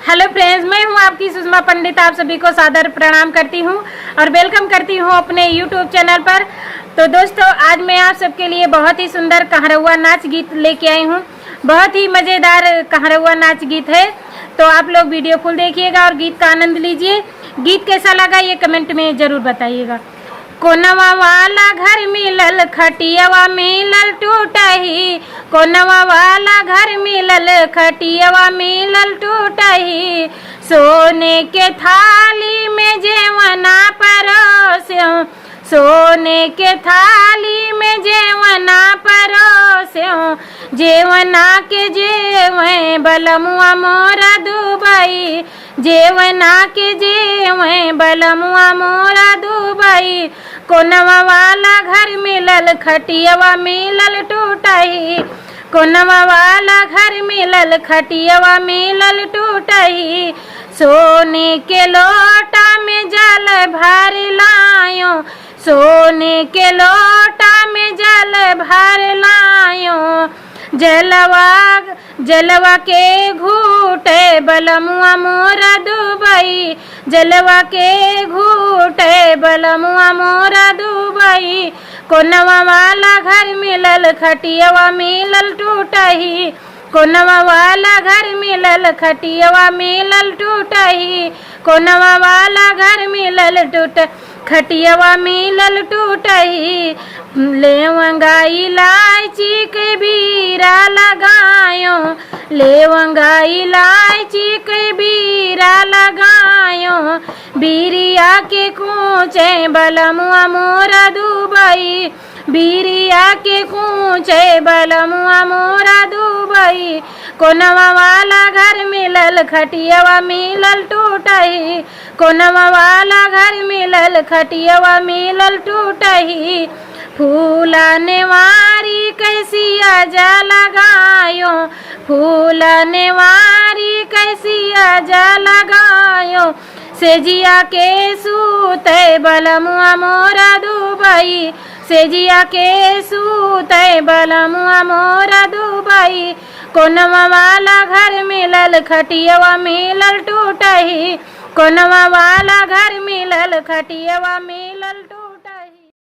Hello friends, मैं हूं आपकी सुषमा पंडित। आप सभी को सादर प्रणाम करती हूं और वेलकम करती हूं अपने यूट्यूब चैनल पर। तो दोस्तों, आज मैं आप सबके लिए बहुत ही सुंदर कहरवा नाच गीत लेके आई हूं। बहुत ही मज़ेदार कहरवा नाच गीत है, तो आप लोग वीडियो फुल देखिएगा और गीत का आनंद लीजिए। गीत कैसा लगा ये कमेंट में ज़रूर बताइएगा। कोनवा वाला घर मिलल, खटियावा मिलल टूटही। कोनवा वाला घर मिलल, खटियावा मिलल टूटही। सोने के थाली में जेवना परोस्यों, सोने के थाली में जेवना परोस्यों। जेवना के जेवें बलमुआ मोरा दुबई, जेवना के जेवें बलमुआ मोरा दुबई। कोनवा वाला घर मिलल, खटियावा मिलल टूटही। कोनवा वाला घर मिलल, खटियावा मिलल टूटही। सोने के लोटा में जल भर लायो, सोने के लोटा में जल भर लायो। जलवा के घूटे बलमुआ मोरा दुबई, जलवा के घूटे बलमुआ मोरा दुबई। कोनवा वाला घर मिलल, खटियावा मिलल टूटही। कोनवा वाला घर मिलल, खटियावा मिलल टूटही। कोनवा वाला घर मिलल खटियावा मिलल टूटही। लेवंगा इलायची के बीरा लगायो, लेवंगा इलायची के बीरा लगायो। बीरिया के कूचे बलमुआ मोरा दुबई, बीरिया के कूचे बलमुआ मोरा दुबई। कोनवा वाला घर मिलल, खटियावा मिलल टूटही। कोनवा वाला घर मिलल, खटियावा मिलल टूटही। फूला नेवारी कैसिया जा लगायो, फूला नेवारी कैसिया जा लगायो। सेजिया के सूते बलमुआ मोरा दुबई, सेजिया के सूते बलमुआ मोरा दुबई। कोनवा वाला घर मिलल, खटियावा मिलल टूटही। कोनवा वाला घर मिलल, खटियावा मिलल